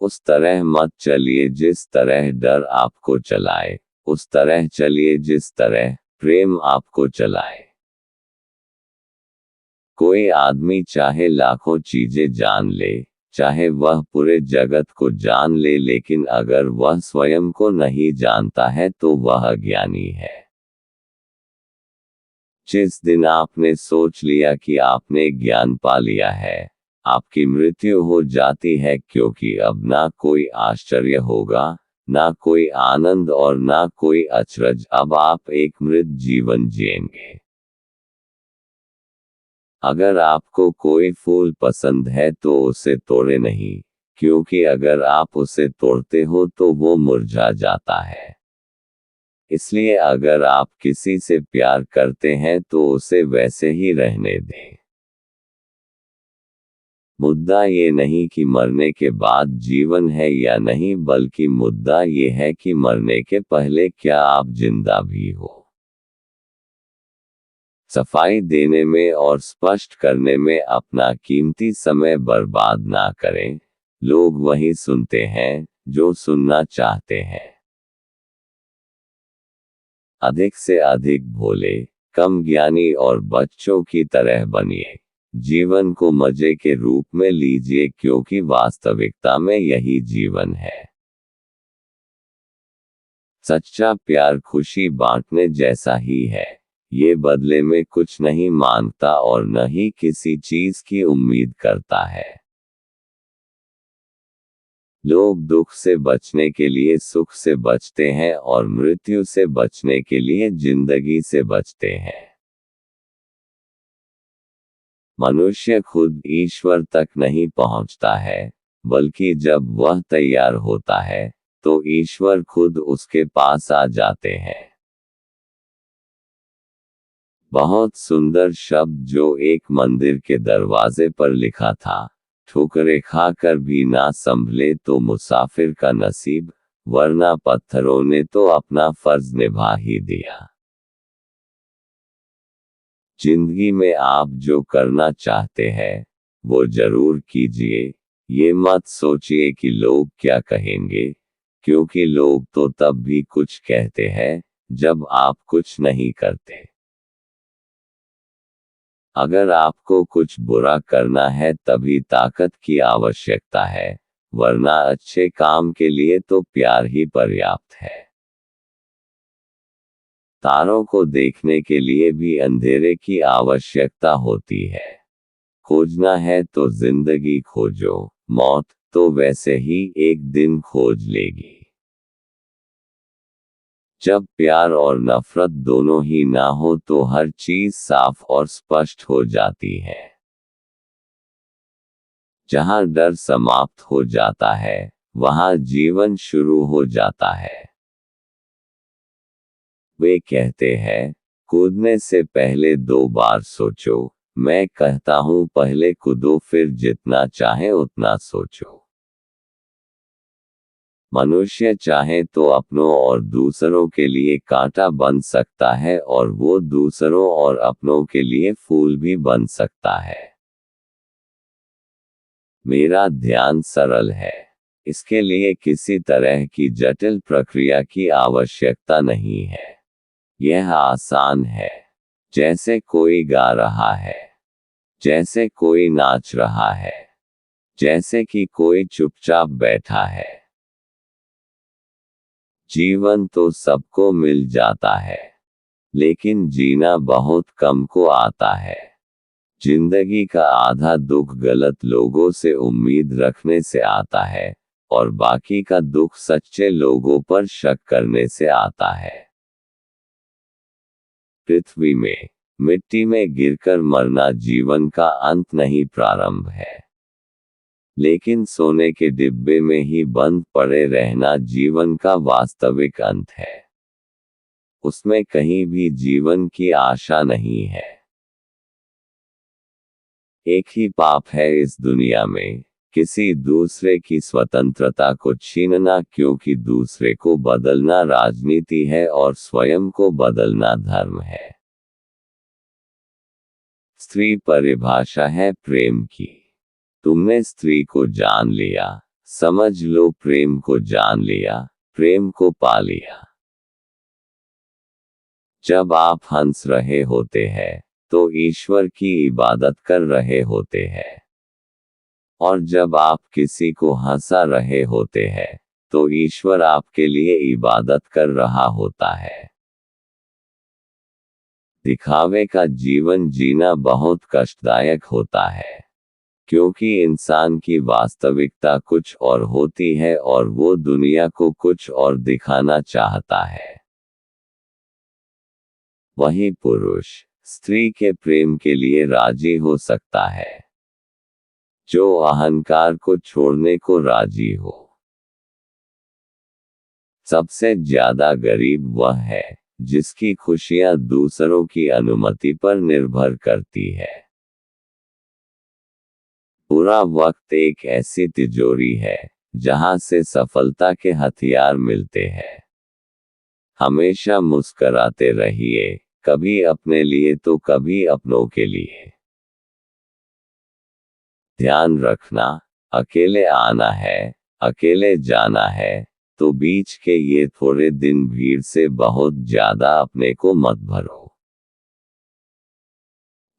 उस तरह मत चलिए जिस तरह डर आपको चलाए, उस तरह चलिए जिस तरह प्रेम आपको चलाए। कोई आदमी चाहे लाखों चीजें जान ले, चाहे वह पूरे जगत को जान ले, लेकिन अगर वह स्वयं को नहीं जानता है तो वह अज्ञानी है। जिस दिन आपने सोच लिया कि आपने ज्ञान पा लिया है, आपकी मृत्यु हो जाती है, क्योंकि अब ना कोई आश्चर्य होगा, ना कोई आनंद और ना कोई अचरज। अब आप एक मृत जीवन जिएंगे। अगर आपको कोई फूल पसंद है तो उसे तोड़े नहीं, क्योंकि अगर आप उसे तोड़ते हो तो वो मुरझा जाता है। इसलिए अगर आप किसी से प्यार करते हैं तो उसे वैसे ही रहने दें। मुद्दा ये नहीं कि मरने के बाद जीवन है या नहीं, बल्कि मुद्दा ये है कि मरने के पहले क्या आप जिंदा भी हो। सफाई देने में और स्पष्ट करने में अपना कीमती समय बर्बाद ना करें। लोग वही सुनते हैं जो सुनना चाहते हैं। अधिक से अधिक भोले, कम ज्ञानी और बच्चों की तरह बनिए। जीवन को मजे के रूप में लीजिए, क्योंकि वास्तविकता में यही जीवन है। सच्चा प्यार खुशी बांटने जैसा ही है। ये बदले में कुछ नहीं मांगता और न ही किसी चीज की उम्मीद करता है। लोग दुख से बचने के लिए सुख से बचते हैं और मृत्यु से बचने के लिए जिंदगी से बचते हैं। मनुष्य खुद ईश्वर तक नहीं पहुंचता है, बल्कि जब वह तैयार होता है तो ईश्वर खुद उसके पास आ जाते हैं। बहुत सुंदर शब्द जो एक मंदिर के दरवाजे पर लिखा था, ठोकरें खाकर भी ना संभले तो मुसाफिर का नसीब, वरना पत्थरों ने तो अपना फर्ज निभा ही दिया। जिंदगी में आप जो करना चाहते हैं वो जरूर कीजिए। ये मत सोचिए कि लोग क्या कहेंगे, क्योंकि लोग तो तब भी कुछ कहते हैं जब आप कुछ नहीं करते। अगर आपको कुछ बुरा करना है तभी ताकत की आवश्यकता है, वरना अच्छे काम के लिए तो प्यार ही पर्याप्त है। तारों को देखने के लिए भी अंधेरे की आवश्यकता होती है। खोजना है तो जिंदगी खोजो, मौत तो वैसे ही एक दिन खोज लेगी। जब प्यार और नफरत दोनों ही ना हो तो हर चीज साफ और स्पष्ट हो जाती है। जहां डर समाप्त हो जाता है, वहां जीवन शुरू हो जाता है। वे कहते हैं, कूदने से पहले 2 बार सोचो। मैं कहता हूं, पहले कूदो फिर जितना चाहे उतना सोचो। मनुष्य चाहे तो अपनों और दूसरों के लिए कांटा बन सकता है और वो दूसरों और अपनों के लिए फूल भी बन सकता है। मेरा ध्यान सरल है। इसके लिए किसी तरह की जटिल प्रक्रिया की आवश्यकता नहीं है। यह आसान है। जैसे कोई गा रहा है, जैसे कोई नाच रहा है, जैसे कि कोई चुपचाप बैठा है। जीवन तो सबको मिल जाता है, लेकिन जीना बहुत कम को आता है। जिंदगी का आधा दुख गलत लोगों से उम्मीद रखने से आता है, और बाकी का दुख सच्चे लोगों पर शक करने से आता है। पृथ्वी में, मिट्टी में गिरकर मरना जीवन का अंत नहीं, प्रारंभ है। लेकिन सोने के डिब्बे में ही बंद पड़े रहना जीवन का वास्तविक अंत है। उसमें कहीं भी जीवन की आशा नहीं है। एक ही पाप है इस दुनिया में, किसी दूसरे की स्वतंत्रता को छीनना, क्योंकि दूसरे को बदलना राजनीति है और स्वयं को बदलना धर्म है। स्त्री परिभाषा है प्रेम की। तुमने स्त्री को जान लिया, समझ लो प्रेम को जान लिया, प्रेम को पा लिया। जब आप हंस रहे होते हैं तो ईश्वर की इबादत कर रहे होते हैं, और जब आप किसी को हंसा रहे होते हैं तो ईश्वर आपके लिए इबादत कर रहा होता है। दिखावे का जीवन जीना बहुत कष्टदायक होता है, क्योंकि इंसान की वास्तविकता कुछ और होती है और वो दुनिया को कुछ और दिखाना चाहता है। वही पुरुष स्त्री के प्रेम के लिए राजी हो सकता है जो अहंकार को छोड़ने को राजी हो। सबसे ज्यादा गरीब वह है जिसकी खुशियां दूसरों की अनुमति पर निर्भर करती है। बुरा वक्त एक ऐसी तिजोरी है जहां से सफलता के हथियार मिलते हैं। हमेशा मुस्कराते रहिए, कभी अपने लिए तो कभी अपनों के लिए। ध्यान रखना, अकेले आना है, अकेले जाना है, तो बीच के ये थोड़े दिन भीड़ से बहुत ज्यादा अपने को मत भरो।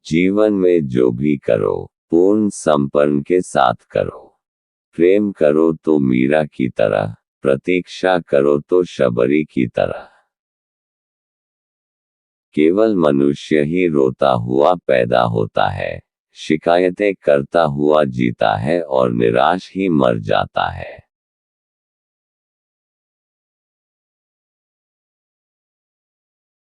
जीवन में जो भी करो पूर्ण समर्पण के साथ करो। प्रेम करो तो मीरा की तरह, प्रतीक्षा करो तो शबरी की तरह। केवल मनुष्य ही रोता हुआ पैदा होता है, शिकायतें करता हुआ जीता है और निराश ही मर जाता है।